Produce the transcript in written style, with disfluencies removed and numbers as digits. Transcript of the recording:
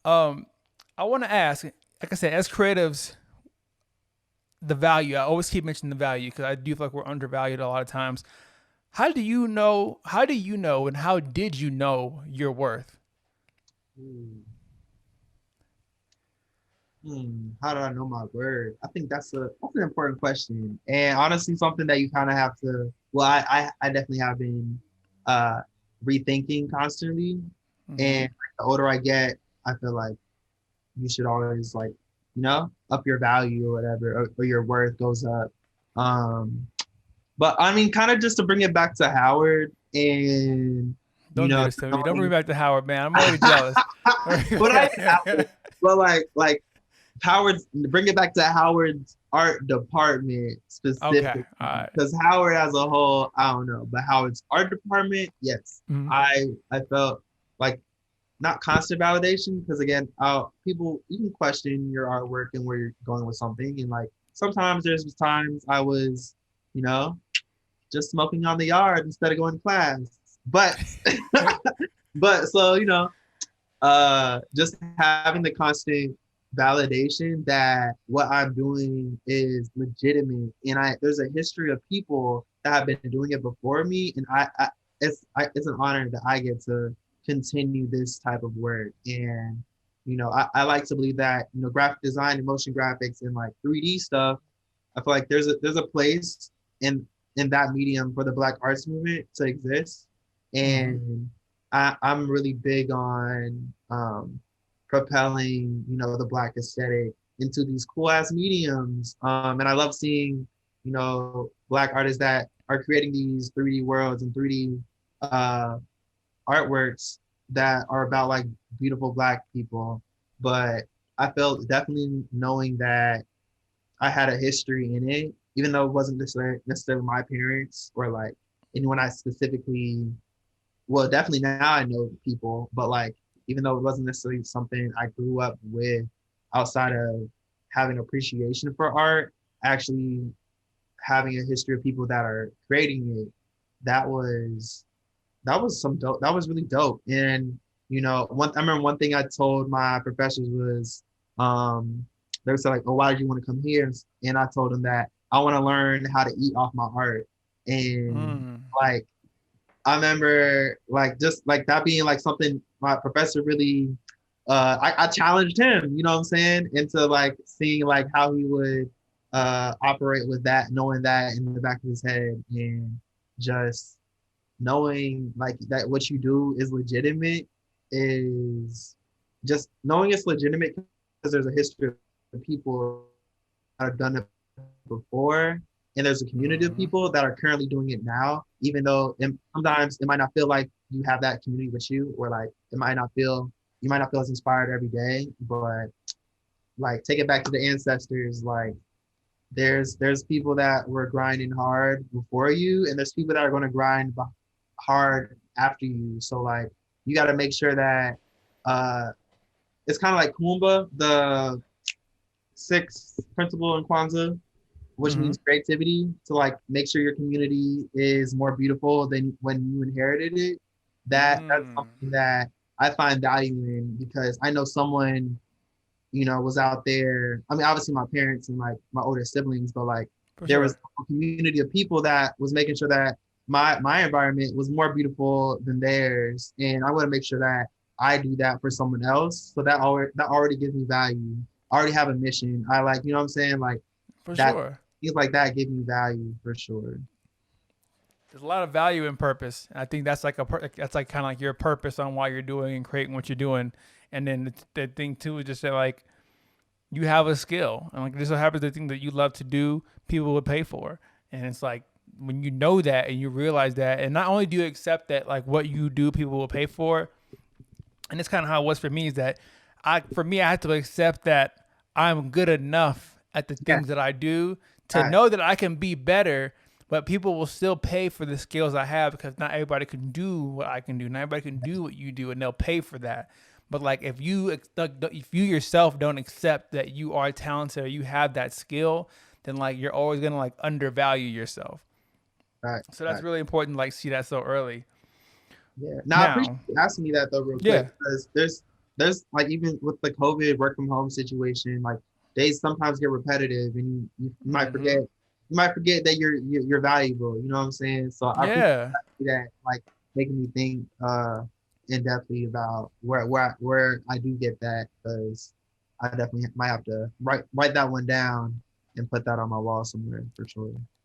I want to ask, like I said, as creatives, the value. I always keep mentioning the value because I do feel like we're undervalued a lot of times. How do you know? How do you know? And how did you know your worth? Hmm. How do I know my word? I think that's an important question, and honestly, something that you kind of have to. Well, I definitely have been uh rethinking constantly, and Mm-hmm. like, the older I get, I feel like you should always like up your value or whatever, or your worth goes up. Um, but I mean, kind of just to bring it back to Howard and Don't do this just to me. Don't bring me knowing. back to Howard, man. I'm already jealous. But I Howard, but like Howard's bring it back to Howard's art department Okay. specifically All right. because Howard as a whole, I don't know, but Howard's art department, yes, Mm-hmm. I felt like not constant validation because again, people you can question your artwork and where you're going with something, and like sometimes there's times I was, you know, just smoking on the yard instead of going to class, but but so just having the constant validation that what I'm doing is legitimate, and I there's a history of people that have been doing it before me, and it's an honor that I get to continue this type of work. And I like to believe that graphic design and motion graphics and like 3D stuff. I feel like there's a place in that medium for the Black arts movement to exist, Mm-hmm. and I'm really big on propelling the Black aesthetic into these cool ass mediums. And I love seeing Black artists that are creating these 3D worlds and 3D uh, artworks that are about like beautiful Black people. But I felt definitely knowing that I had a history in it, even though it wasn't necessarily my parents or like anyone I specifically. Well, definitely now I know people, but like even though it wasn't necessarily something I grew up with outside of having appreciation for art, actually having a history of people that are creating it, that was that was some dope. That was really dope. And I remember one thing I told my professors was, they said like, "Oh, why did you want to come here?" And I told them that I want to learn how to eat off my art. And Mm. like, I remember like just like that being like something my professor really, I challenged him. You know what I'm saying? Into like seeing like how he would operate with that, knowing that in the back of his head, and just knowing like that what you do is legitimate is just knowing it's legitimate because there's a history of people that have done it before, and there's a community of people that Mm-hmm. are currently doing it now, even though sometimes it might not feel like you have that community with you, or like you might not feel as inspired every day, but like take it back to the ancestors. Like there's people that were grinding hard before you, and there's people that are going to grind hard after you. So like you got to make sure that uh it's kind of like Kumba, the sixth principle in Kwanzaa, which Mm-hmm. means creativity, to like make sure your community is more beautiful than when you inherited it. That's Mm. something that I find value in because I know someone was out there. I mean, obviously my parents and like my older siblings, but like For there was sure. a community of people that was making sure that my environment was more beautiful than theirs, and I want to make sure that I do that for someone else. So that already gives me value. I already have a mission. I like, you know what I'm saying? Like For that sure. things like that give me value for sure. There's a lot of value in purpose. I think that's like that's like kind of like your purpose on why you're doing and creating what you're doing. And then the thing too is just that like you have a skill, and like this so happens the thing that you love to do, people would pay for. And it's like when you know that and you realize that, and not only do you accept that like what you do, people will pay for, and it's kind of how it was for me is that I had to accept that I'm good enough at the Yeah, things that I do to right, know that I can be better, but people will still pay for the skills I have because not everybody can do what I can do. Not everybody can do what you do, and they'll pay for that. But like if you yourself don't accept that you are talented or you have that skill, then like you're always gonna like undervalue yourself. right, So that's right. really important to like see that so early. Yeah. Now I appreciate Now, you asking me that though, real quick, yeah. because there's like even with the COVID work from home situation, like days sometimes get repetitive, and you Mm-hmm. might forget that you're valuable. You know what I'm saying? So I appreciate Yeah. that, like making me think in depthly about where I do get that, because I definitely might have to write that one down and put that on my wall somewhere for sure.